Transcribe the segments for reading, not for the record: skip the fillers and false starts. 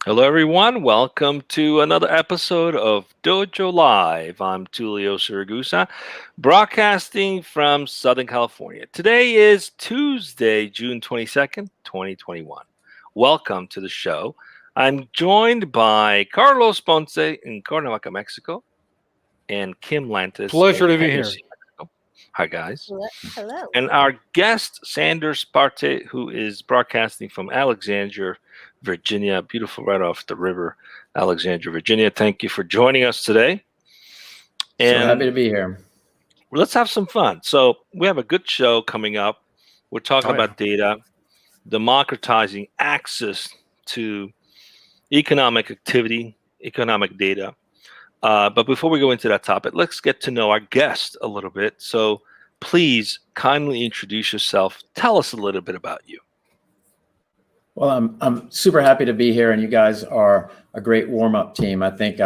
Hello, everyone. Welcome to another episode of Dojo Live. I'm Tulio Siragusa, broadcasting from Southern California. Today is Tuesday, June 22nd, 2021. Welcome to the show. I'm joined by Carlos Ponce in Cuernavaca, Mexico, and Kim Lantis Pleasure in to be here. Tennessee, Mexico. Hi, guys. Hello. And our guest, Sanders Partee, who is broadcasting from Alexandria, Virginia, beautiful right off the river, Alexandria, Virginia. Thank you for joining us today. So happy And to be here. let's have some fun. So we have a good show coming up. We're talking Oh, yeah. about data, democratizing access to economic activity, economic data. But before we go into that topic, let's get to know our guest a little bit. So please kindly introduce yourself. Tell us a little bit about you. Well, I'm super happy to be here, and you guys are a great warm-up team. I think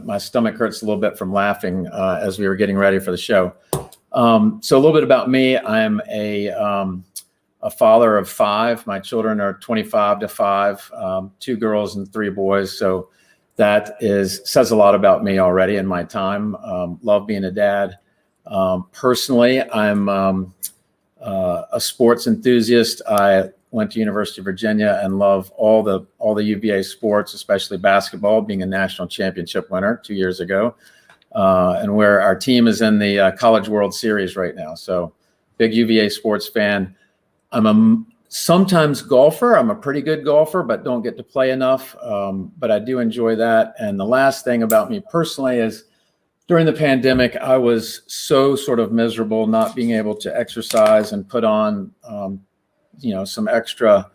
my stomach hurts a little bit from laughing as we were getting ready for the show. So a little bit about me. I'm a father of 5. My children are 25 to 5, 2 girls and 3 boys. So that says a lot about me already in my time. Love being a dad. Personally, I'm a sports enthusiast. I went to University of Virginia and love all the UVA sports, especially basketball, being a national championship winner 2 years ago, and where our team is in the College World Series right now. So big UVA sports fan. I'm a sometimes golfer. I'm a pretty good golfer, but don't get to play enough. But I do enjoy that. And the last thing about me personally is during the pandemic, I was so sort of miserable not being able to exercise and put on some extra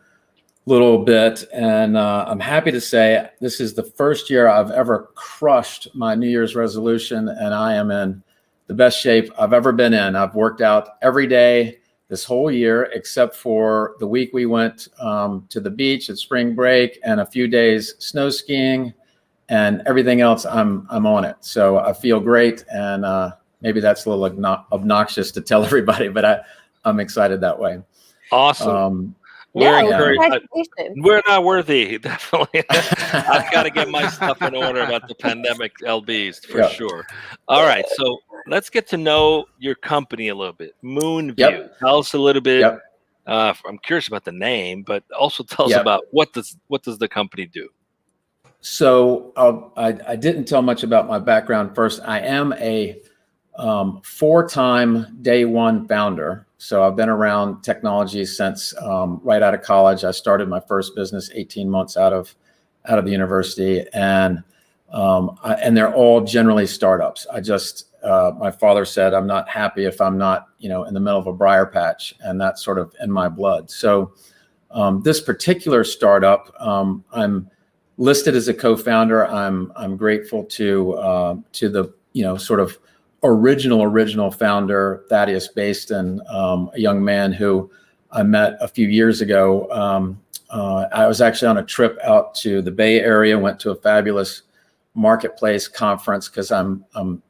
little bit. And I'm happy to say this is the first year I've ever crushed my New Year's resolution, and I am in the best shape I've ever been in. I've worked out every day this whole year, except for the week we went to the beach at spring break and a few days snow skiing, and everything else I'm on it. So I feel great, and maybe that's a little obnoxious to tell everybody, but I'm excited that way. Awesome. We're not worthy, definitely. I've got to get my stuff in order about the pandemic LBs for sure. All right, so let's get to know your company a little bit. MoonVu. Yep. Tell us a little bit. I'm curious about the name, but also tell us about what does the company do? So I didn't tell much about my background first. I am a 4-time day one founder. So I've been around technology since right out of college. I started my first business 18 months out of the university, and they're all generally startups. My father said I'm not happy if I'm not in the middle of a briar patch, and that's sort of in my blood. So this particular startup, I'm listed as a co-founder. I'm grateful to the sort of original founder, Thaddeus Baston, a young man who I met a few years ago. I was actually on a trip out to the Bay Area, went to a fabulous marketplace conference because I'm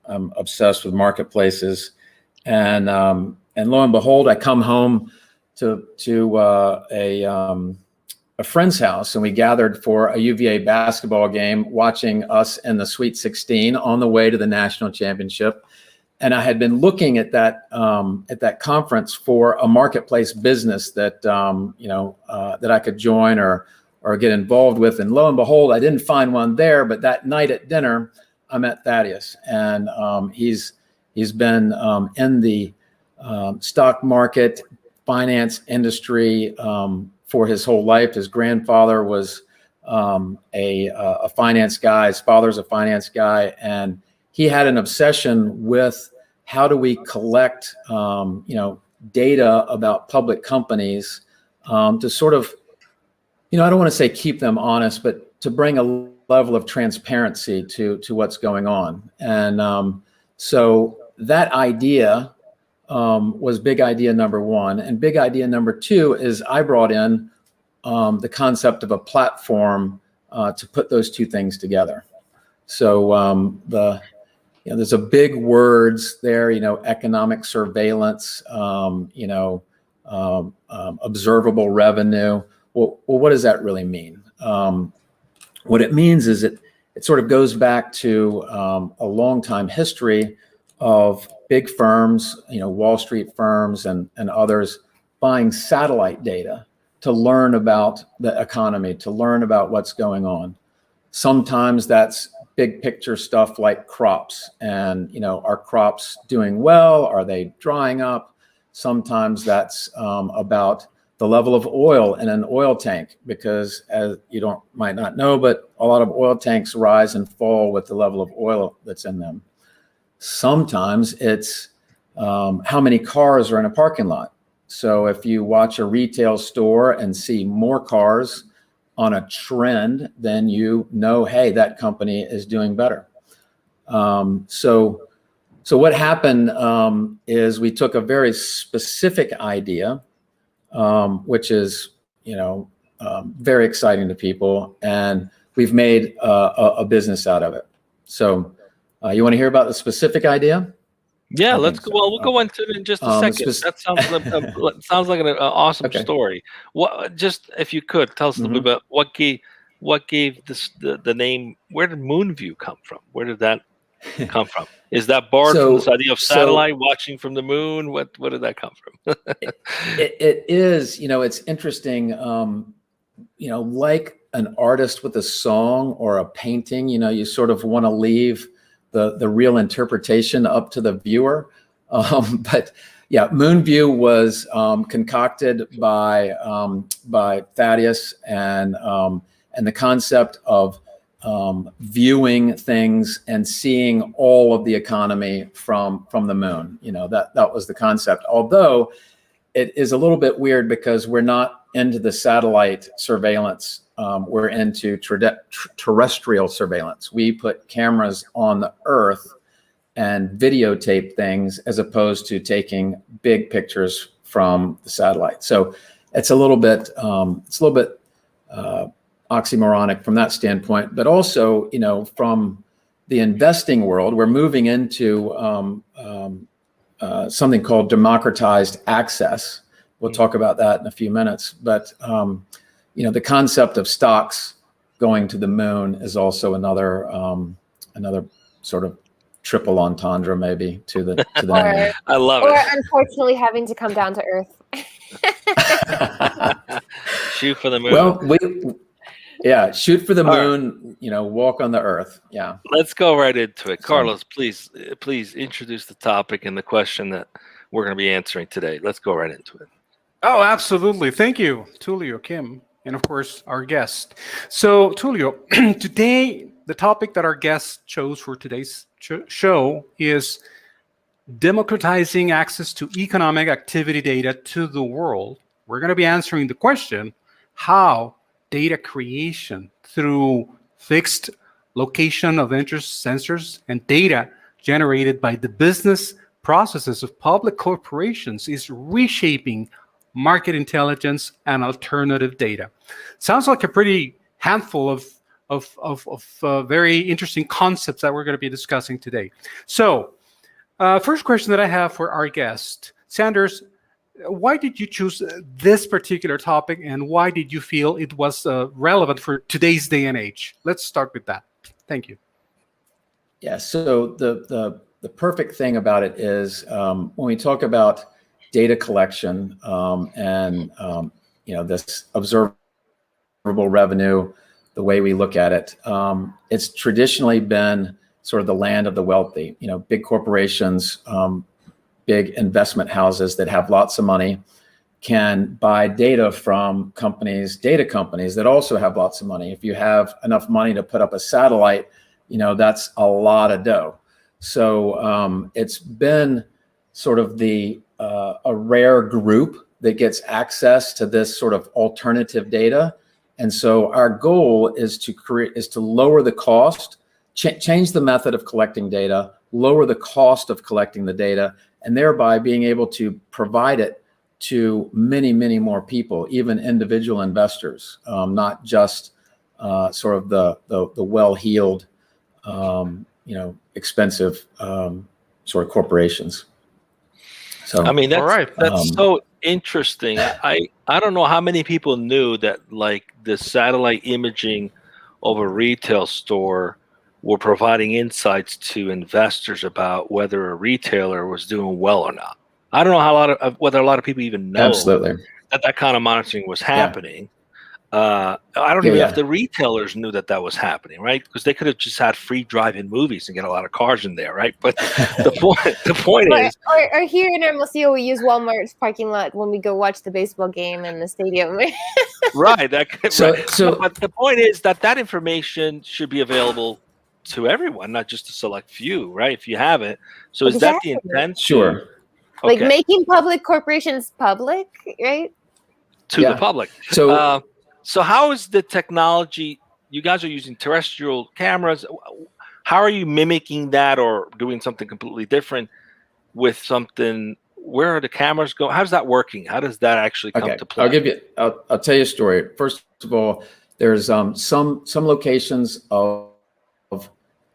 obsessed with marketplaces, and lo and behold, I come home to a friend's house, and we gathered for a UVA basketball game, watching us in the Sweet 16 on the way to the national championship. And I had been looking at that conference for a marketplace business that that I could join or get involved with. And lo and behold, I didn't find one there. But that night at dinner, I met Thaddeus, and he's been in the stock market, finance industry for his whole life. His grandfather was a finance guy. His father's a finance guy, and he had an obsession with how do we collect, data about public companies to sort of, I don't want to say keep them honest, but to bring a level of transparency to what's going on. And so that idea was big idea number 1. And big idea number 2 is I brought in the concept of a platform to put those two things together. So there's a big words there, economic surveillance, observable revenue. Well, what does that really mean? What it means is it sort of goes back to a long time history of big firms, Wall Street firms and others buying satellite data to learn about the economy, to learn about what's going on. Sometimes that's big picture stuff like crops and, are crops doing well? Are they drying up? Sometimes that's about the level of oil in an oil tank, because as you might not know, but a lot of oil tanks rise and fall with the level of oil that's in them. Sometimes it's how many cars are in a parking lot. So if you watch a retail store and see more cars on a trend, then hey, that company is doing better. So what happened is we took a very specific idea, which is, very exciting to people, and we've made a business out of it. So you want to hear about the specific idea? Yeah, let's go. So. Well, we'll go into it in just a second. That sounds like an awesome story. What, just if you could tell us a little bit about what gave this the name? Where did MoonVu come from? Where did that come from? Is that borrowed from this idea of satellite watching from the moon? What did that come from? it is. It's interesting. Like an artist with a song or a painting, you sort of want to leave the real interpretation up to the viewer. But yeah, MoonVu was concocted by Thaddeus, and the concept of viewing things and seeing all of the economy from the moon. That was the concept. Although it is a little bit weird because we're not into the satellite surveillance. We're into terrestrial surveillance. We put cameras on the Earth and videotape things as opposed to taking big pictures from the satellite. So it's a little bit oxymoronic from that standpoint. But also, from the investing world, we're moving into something called democratized access. We'll talk about that in a few minutes. But the concept of stocks going to the moon is also another sort of triple entendre, maybe to the name. I love it. Or unfortunately having to come down to Earth. Shoot for the moon. Well, shoot for the moon. Walk on the Earth. Yeah. Let's go right into it. Carlos, please introduce the topic and the question that we're going to be answering today. Let's go right into it. Oh, absolutely. Thank you, Tulio, Kim, and of course, our guest. So, Tulio, today, the topic that our guest chose for today's show is democratizing access to economic activity data to the world. We're going to be answering the question, how data creation through fixed location of interest sensors and data generated by the business processes of public corporations is reshaping market intelligence and alternative data. Sounds like a pretty handful of very interesting concepts that we're going to be discussing today. So, first question that I have for our guest, Sanders, why did you choose this particular topic, and why did you feel it was relevant for today's day and age? Let's start with that. Thank you. Yeah. So the perfect thing about it is when we talk about data collection and this observable revenue, the way we look at it, it's traditionally been sort of the land of the wealthy. Big corporations, big investment houses that have lots of money can buy data from data companies that also have lots of money. If you have enough money to put up a satellite, that's a lot of dough. So it's been sort of a rare group that gets access to this sort of alternative data. And so our goal is to lower the cost, change the method of collecting data, lower the cost of collecting the data, and thereby being able to provide it to many, many more people, even individual investors, not just sort of the well-heeled, expensive sort of corporations. So, I mean, that's all right. That's so interesting. I don't know how many people knew that, like, the satellite imaging of a retail store were providing insights to investors about whether a retailer was doing well or not. I don't know whether a lot of people even know Absolutely. that kind of monitoring was Yeah. happening. I don't Yeah, even know yeah. if the retailers knew that was happening, right? Because they could have just had free drive-in movies and get a lot of cars in there, right? But the point is, Or here in Hermosillo, we use Walmart's parking lot when we go watch the baseball game in the stadium. right? So, Right. so But the point is that information should be available to everyone, not just a select few, right? If you have it. So is that the Exactly. intent? sure. Like Okay, making public corporations public, right? to the Yeah. public. So, So how is the technology? You guys are using terrestrial cameras. How are you mimicking that or doing something completely different with something? Where are the cameras going? How's that working? How does that actually come okay, to play? I'll tell you a story. First of all, there's some locations of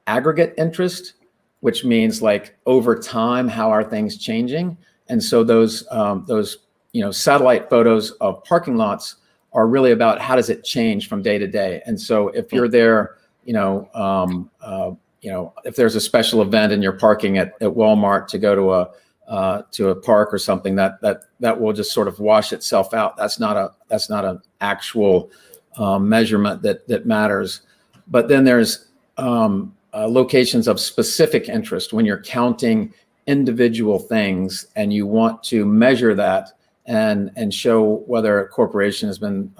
aggregate interest, which means like over time, how are things changing? And so those satellite photos of parking lots are really about how does it change from day to day. And so if you're there, if there's a special event and you're parking at Walmart to go to a park or something, that will just sort of wash itself out. That's not an actual measurement that matters. But then there's locations of specific interest when you're counting individual things and you want to measure that and show whether a corporation has been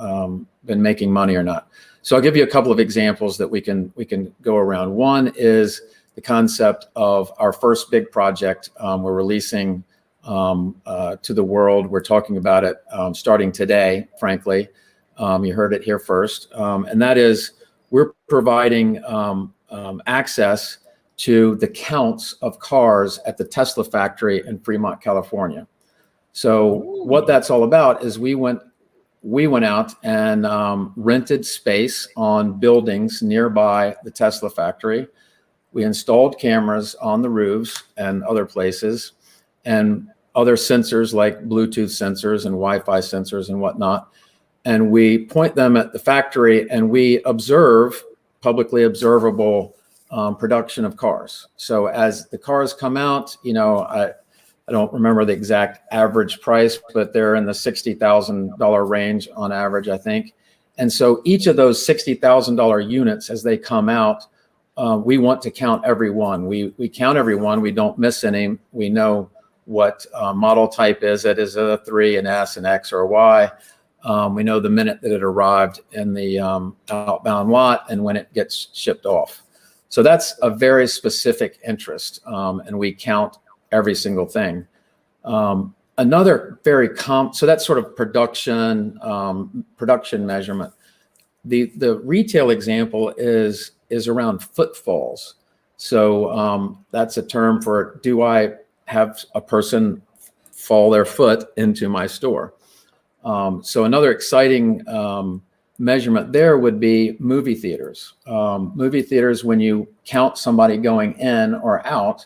making money or not. So I'll give you a couple of examples that we can go around. One is the concept of our first big project we're releasing to the world. We're talking about it starting today, frankly. You heard it here first. And that is we're providing access to the counts of cars at the Tesla factory in Fremont, California. So what that's all about is we went out and rented space on buildings nearby the Tesla factory. We installed cameras on the roofs and other places and other sensors like Bluetooth sensors and Wi-Fi sensors and whatnot. And we point them at the factory and we observe publicly observable production of cars. So as the cars come out, I don't remember the exact average price, but they're in the $60,000 range on average, I think. And so each of those $60,000 units, as they come out, we want to count every one. We count every one. We don't miss any. We know what model type is it. Is it a 3, an S, an X, or a Y? We know the minute that it arrived in the outbound lot and when it gets shipped off. So that's a very specific interest, and we count every single thing. Another very so that's sort of production measurement. The retail example is around footfalls. So that's a term for, do I have a person fall their foot into my store? So another exciting measurement there would be movie theaters. Movie theaters, when you count somebody going in or out,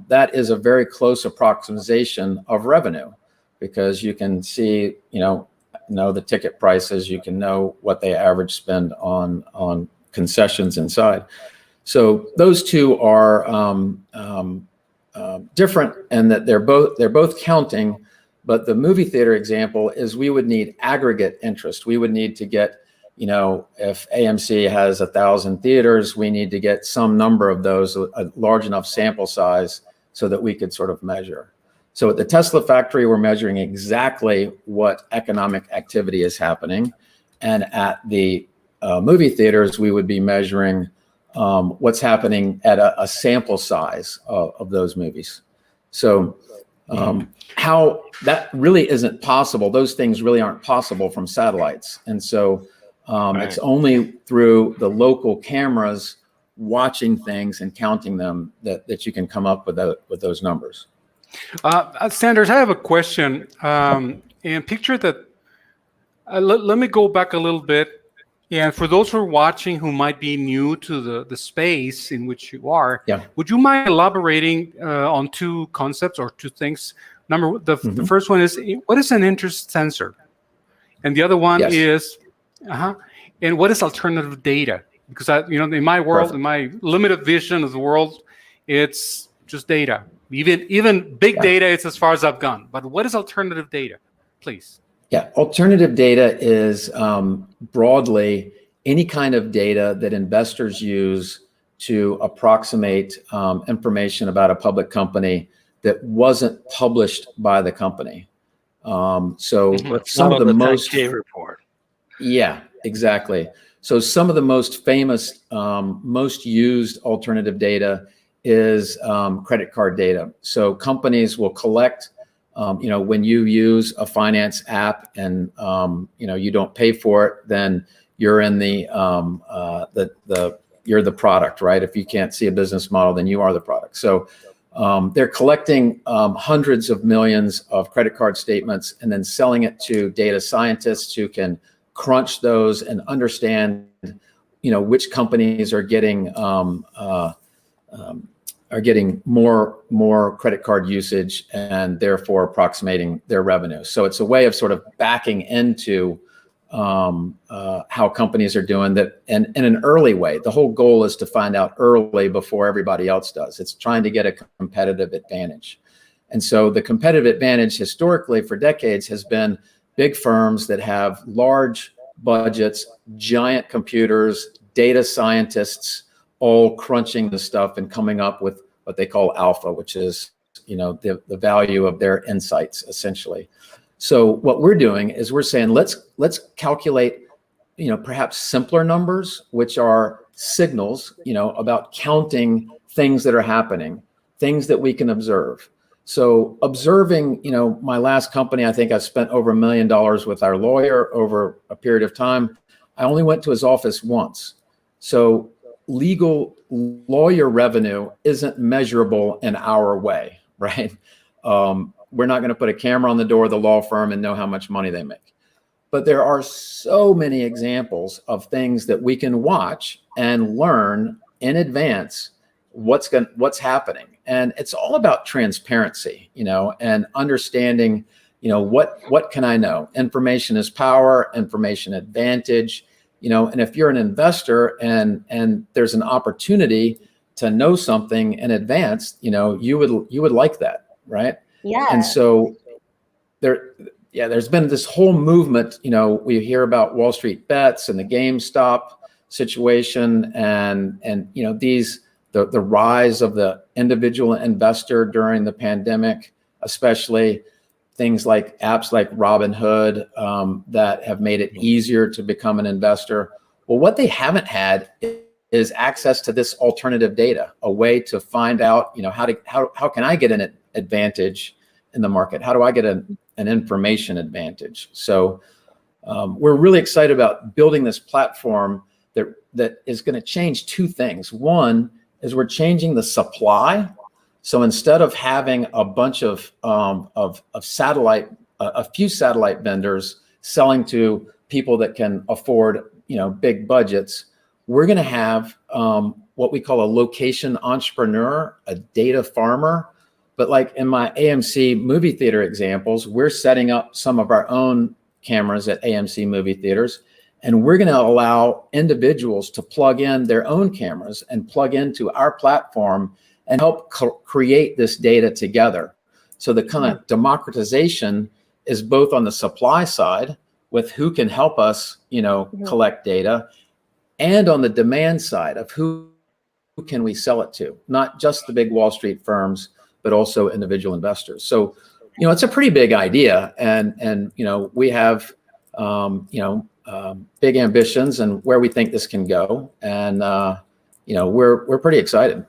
that is a very close approximation of revenue, because you can see, know the ticket prices, you can know what they average spend on concessions inside. So those two are different, and that they're both counting. But the movie theater example is we would need aggregate interest. We would need to get, if AMC has 1,000 theaters, we need to get some number of those, a large enough sample size so that we could sort of measure. So at the Tesla factory, we're measuring exactly what economic activity is happening. And at the movie theaters, we would be measuring what's happening at a sample size of those movies. So how that really isn't possible. Those things really aren't possible from satellites. And so it's only through the local cameras watching things and counting them that you can come up with those numbers. Sanders, I have a question. And picture that, let me go back a little bit. And for those who are watching who might be new to the space in which you are, would you mind elaborating on two concepts or two things? The first one is, what is an interest sensor? And the other one is Uh-huh. And what is alternative data? Because in my world, in Perfect. my limited vision of the world, it's just data. Even big Yeah. data, it's as far as I've gone. But what is alternative data, please? Yeah, alternative data is broadly any kind of data that investors use to approximate information about a public company that wasn't published by the company. So So it's some not of on the the most, 10K report. yeah, exactly. So some of the most famous, most used alternative data is credit card data. So companies will collect, when you use a finance app and you don't pay for it, then you're in you're the product, right? If you can't see a business model, then you are the product. So they're collecting hundreds of millions of credit card statements and then selling it to data scientists who can crunch those and understand, which companies are getting more credit card usage and therefore approximating their revenue. So it's a way of sort of backing into how companies are doing that in an early way. The whole goal is to find out early before everybody else does. It's trying to get a competitive advantage. And so the competitive advantage historically for decades has been big firms that have large budgets, giant computers, data scientists, all crunching the stuff and coming up with what they call alpha, which is, the value of their insights, essentially. So what we're doing is we're saying, let's calculate, perhaps simpler numbers, which are signals, about counting things that are happening, things that we can observe. So observing, my last company, I think I spent over $1 million with our lawyer over a period of time. I only went to his office once. So legal lawyer revenue isn't measurable in our way, right? We're not going to put a camera on the door of the law firm and know how much money they make. But there are so many examples of things that we can watch and learn in advance what's happening. And it's all about transparency, and understanding, what can I know? Information is power, information advantage, and if you're an investor and there's an opportunity to know something in advance, you would like that, right? Yeah. And so there's been this whole movement, we hear about Wall Street bets and the GameStop situation and the rise of the individual investor during the pandemic, especially things like apps like Robinhood that have made it easier to become an investor. Well, what they haven't had is access to this alternative data, a way to find out, how can I get an advantage in the market? How do I get an information advantage? So we're really excited about building this platform that is going to change two things. One is we're changing the supply. So instead of having a bunch of satellite, a few satellite vendors selling to people that can afford, big budgets, we're going to have what we call a location entrepreneur, a data farmer. But like in my AMC movie theater examples, we're setting up some of our own cameras at AMC movie theaters, and we're going to allow individuals to plug in their own cameras and plug into our platform and help create this data together. So the kind of democratization is both on the supply side with who can help us, collect data, and on the demand side of who can we sell it to, not just the big Wall Street firms, but also individual investors. So, it's a pretty big idea, and we have big ambitions and where we think this can go, and we're pretty excited.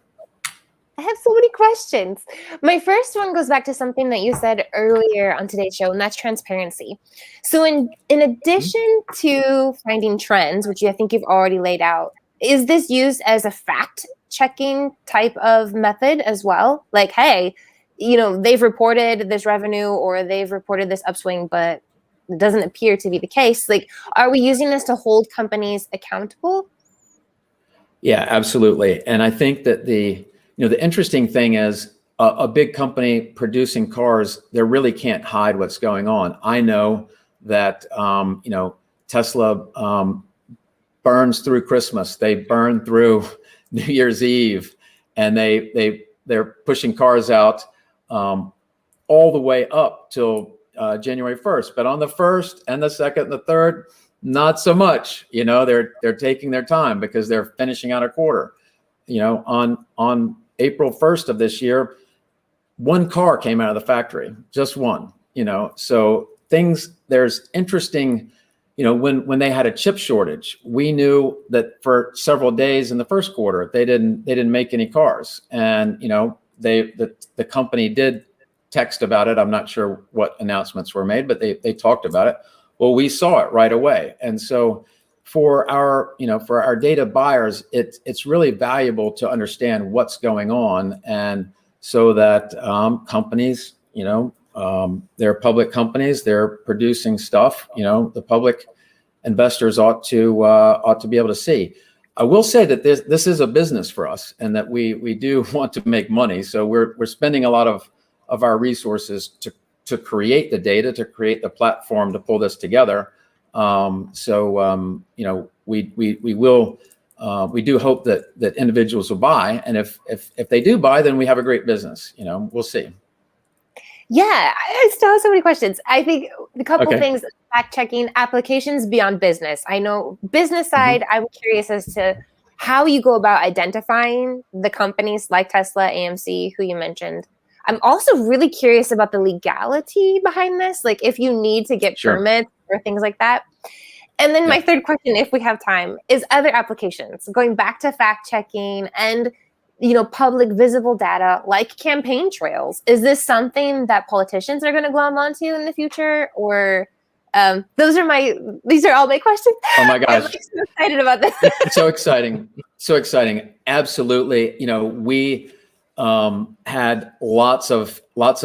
I have so many questions. My first one goes back to something that you said earlier on today's show, and that's transparency. So in addition to finding trends, which I think you've already laid out, is this used as a fact-checking type of method as well? Like, hey, they've reported this revenue or they've reported this upswing, but it doesn't appear to be the case. Like, are we using this to hold companies accountable? Yeah, absolutely. And I think that the interesting thing is a big company producing cars, they really can't hide what's going on. I know that, Tesla burns through Christmas. They burn through New Year's Eve, and they're pushing cars out all the way up till January 1st. But on the 1st and the 2nd and the 3rd, not so much. You know, they're taking their time because they're finishing out a quarter. You know, on April 1st of this year, one car came out of the factory, just one. You know, so there's interesting. You know, when they had a chip shortage, we knew that for several days in the first quarter they didn't make any cars, and you know the company did text about it. I'm not sure what announcements were made, but they talked about it. Well, we saw it right away, and so for our data buyers, it's really valuable to understand what's going on, and so that companies, you know. They're public companies. They're producing stuff. You know, the public investors ought to be able to see. I will say that this is a business for us, and that we do want to make money. So we're spending a lot of our resources to create the data, to create the platform to pull this together. You know, we do hope that individuals will buy, and if they do buy, then we have a great business. You know, we'll see. Yeah, I still have so many questions. I think a couple things, fact checking, applications beyond business. I know business side, I'm curious as to how you go about identifying the companies like Tesla, AMC, who you mentioned. I'm also really curious about the legality behind this, like if you need to get permits or things like that. And then my third question, if we have time, is other applications, going back to fact checking and you know, public visible data like campaign trails. Is this something that politicians are going to glom onto in the future? Or these are all my questions. Oh my gosh. I'm like so excited about this. So exciting. So exciting. Absolutely. You know, we had lots of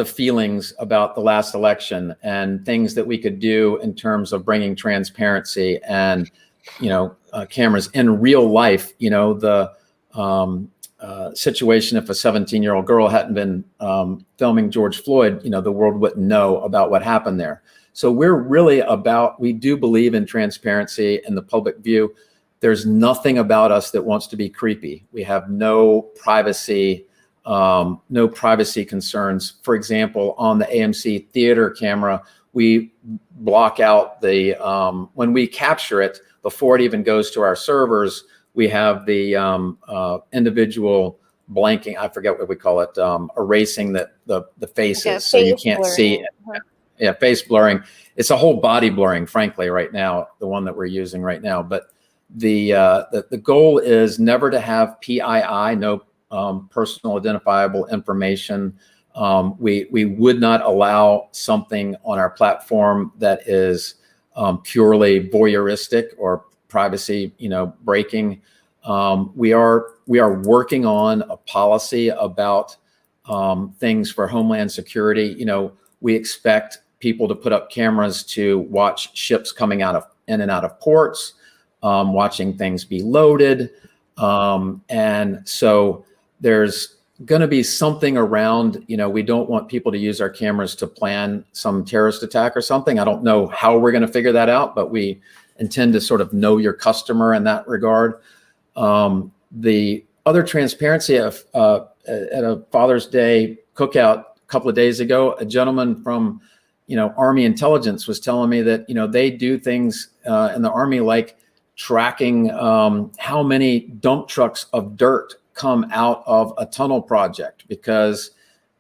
feelings about the last election and things that we could do in terms of bringing transparency and, you know, cameras in real life. You know, the situation, if a 17-year-old girl hadn't been filming George Floyd, you know, the world wouldn't know about what happened there. So we do believe in transparency and the public view. There's nothing about us that wants to be creepy. We have no privacy concerns. For example, on the AMC theater camera, we block out when we capture it before it even goes to our servers. We have the individual blanking, I forget what we call it, erasing the faces, so you can't see it. Yeah, face blurring. It's a whole body blurring, frankly, right now, the one that we're using right now. But the goal is never to have PII, no personal identifiable information. We would not allow something on our platform that is purely voyeuristic or privacy, you know, breaking. We are working on a policy about things for Homeland Security. You know, we expect people to put up cameras to watch ships coming in and out of ports, watching things be loaded, and so there's going to be something around. You know, we don't want people to use our cameras to plan some terrorist attack or something. I don't know how we're going to figure that out, but we intend to sort of know your customer in that regard. The other transparency at a Father's Day cookout a couple of days ago, a gentleman from, you know, Army intelligence was telling me that, you know, they do things in the Army like tracking how many dump trucks of dirt come out of a tunnel project, because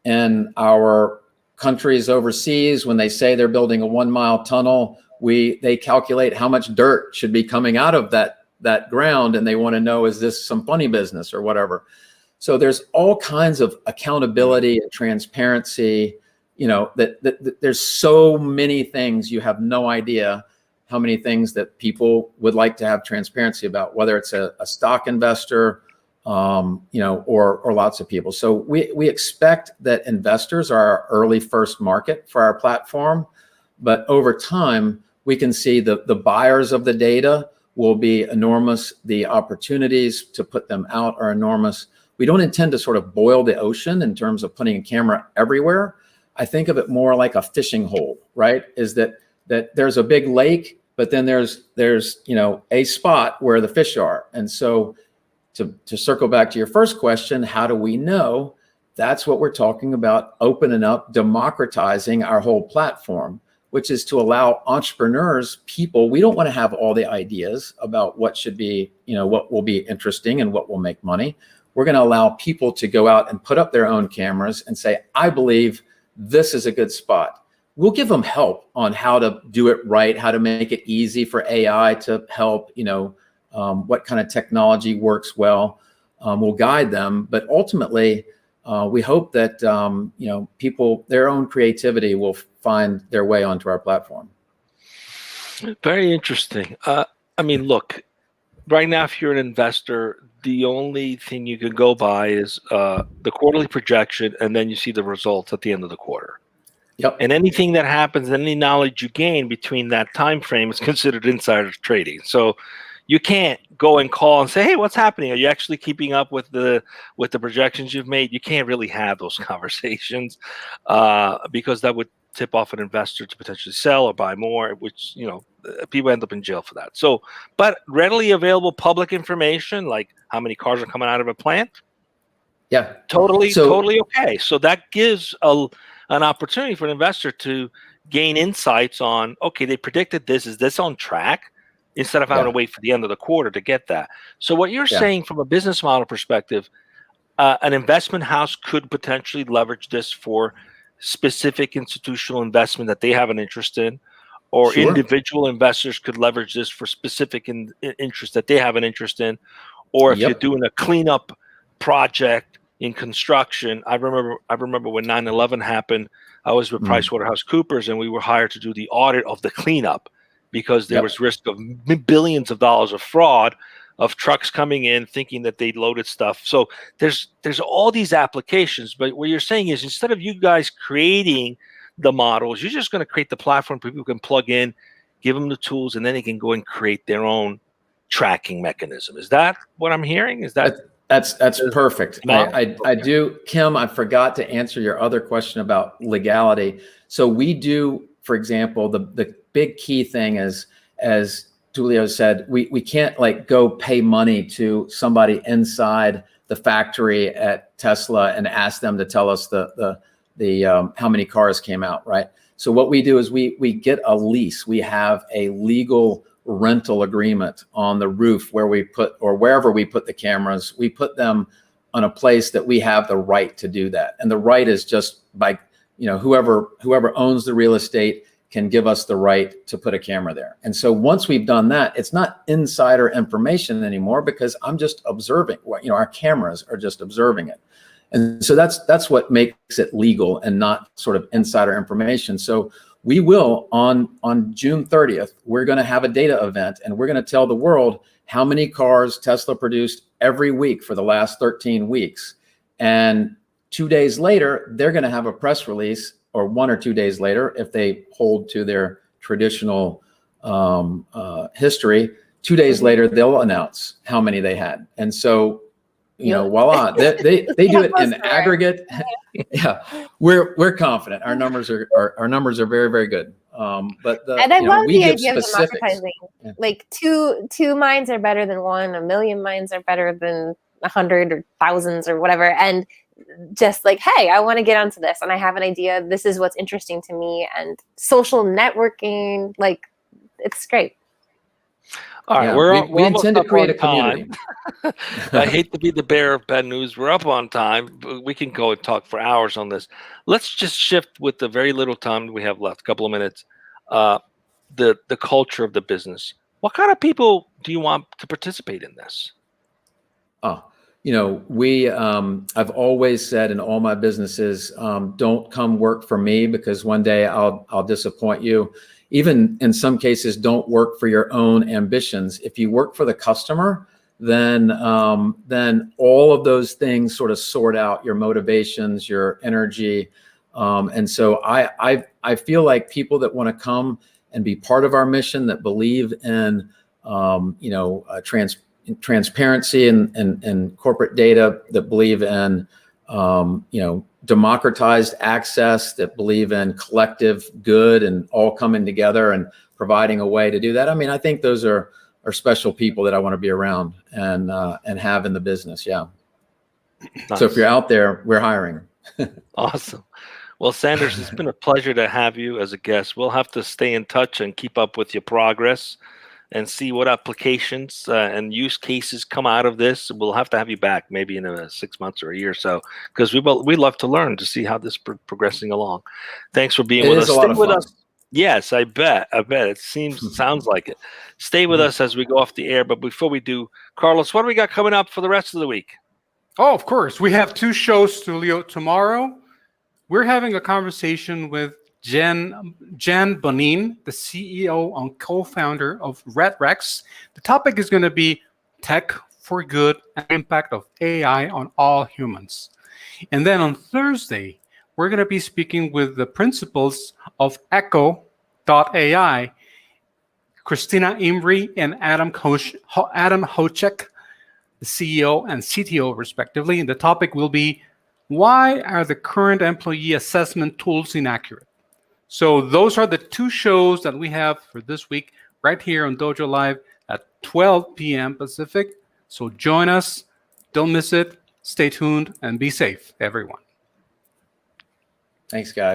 in our countries overseas, when they say they're building a 1-mile tunnel, they calculate how much dirt should be coming out of that ground, and they want to know, is this some funny business or whatever? So there's all kinds of accountability and transparency. You know, that there's so many things, you have no idea how many things that people would like to have transparency about, whether it's a stock investor, you know, or lots of people. So we expect that investors are our early first market for our platform, but over time we can see the buyers of the data will be enormous. The opportunities to put them out are enormous. We don't intend to sort of boil the ocean in terms of putting a camera everywhere. I think of it more like a fishing hole, right? Is that there's a big lake but then there's a spot where the fish are. And so to circle back to your first question, how do we know? That's what we're talking about, opening up, democratizing our whole platform, which is to allow entrepreneurs, people, we don't want to have all the ideas about what should be, what will be interesting and what will make money. We're going to allow people to go out and put up their own cameras and say, I believe this is a good spot. We'll give them help on how to do it right, how to make it easy for AI to help, what kind of technology works well. We'll guide them, but ultimately, we hope that people, their own creativity will find their way onto our platform. Very interesting. Look, right now, if you're an investor, the only thing you can go by is the quarterly projection, and then you see the results at the end of the quarter. Yep. And anything that happens, any knowledge you gain between that time frame is considered insider trading. So you can't go and call and say, hey, what's happening? Are you actually keeping up with the projections you've made? You can't really have those conversations because that would tip off an investor to potentially sell or buy more, which, people end up in jail for that. So, but readily available public information, like how many cars are coming out of a plant. Yeah. Totally okay. So that gives an opportunity for an investor to gain insights on, okay, they predicted this. Is this on track? Instead of having to wait for the end of the quarter to get that. So what you're saying from a business model perspective, an investment house could potentially leverage this for specific institutional investment that they have an interest in, or individual investors could leverage this for specific interest that they have an interest in, or if you're doing a cleanup project in construction. I remember when 9/11 happened, I was with PricewaterhouseCoopers, and we were hired to do the audit of the cleanup, because there was risk of billions of dollars of fraud, of trucks coming in thinking that they loaded stuff. So there's all these applications. But what you're saying is, instead of you guys creating the models, you're just going to create the platform people can plug in, give them the tools, and then they can go and create their own tracking mechanism. Is that what I'm hearing? Is that that's perfect? I do, Kim. I forgot to answer your other question about legality. So we do, for example, the big key thing is, as Tulio said, we can't go pay money to somebody inside the factory at Tesla and ask them to tell us the how many cars came out, right? So what we do is we get a lease. We have a legal rental agreement on the roof where we put, or wherever we put the cameras. We put them on a place that we have the right to do that, and the right is just by whoever owns the real estate can give us the right to put a camera there. And so once we've done that, it's not insider information anymore, because I'm just observing our cameras are just observing it. And so that's what makes it legal and not sort of insider information. So we will on June 30th, we're going to have a data event, and we're going to tell the world how many cars Tesla produced every week for the last 13 weeks. And 2 days later, they're going to have a press release, or 1 or 2 days later, if they hold to their traditional history. 2 days later, they'll announce how many they had. And so, voila, they do it in aggregate. Yeah, we're confident. Our numbers are very, very good. But I love we the give idea specifics. of democratizing. Yeah. Like two minds are better than one. 1 million minds are better than 100 or thousands or whatever. And just like, hey, I want to get onto this, and I have an idea. This is what's interesting to me, and social networking, it's great. All right, we intend to create a community. I hate to be the bearer of bad news. We're up on time, but we can go and talk for hours on this. Let's just shift with the very little time we have left, a couple of minutes. The culture of the business. What kind of people do you want to participate in this? I've always said in all my businesses, don't come work for me, because one day I'll disappoint you. Even in some cases, don't work for your own ambitions. If you work for the customer, then all of those things sort of sort out your motivations, your energy. And so I feel like people that want to come and be part of our mission, that believe in transparency and corporate data, that believe in democratized access, that believe in collective good and all coming together and providing a way to do that. I mean, I think those are special people that I want to be around and have in the business. Yeah. Nice. So if you're out there, we're hiring. Awesome. Well, Sanders, it's been a pleasure to have you as a guest. We'll have to stay in touch and keep up with your progress and see what applications and use cases come out of this. We'll have to have you back maybe in 6 months or a year or so, because we love to learn to see how this progressing along. Thanks for being with us. Stay with us. Yes, I bet. It sounds like it. Stay with us as we go off the air. But before we do, Carlos, what do we got coming up for the rest of the week? Oh, of course. We have 2 shows, Tulio. Tomorrow, we're having a conversation with Jan Bonin, the CEO and co-founder of RedRex. The topic is going to be tech for good and impact of AI on all humans. And then on Thursday, we're going to be speaking with the principals of Echo.ai, Christina Imri and Adam Hochek, the CEO and CTO respectively. And the topic will be, why are the current employee assessment tools inaccurate? So those are the 2 shows that we have for this week right here on Dojo Live at 12 p.m. Pacific. So join us. Don't miss it. Stay tuned and be safe, everyone. Thanks, guys.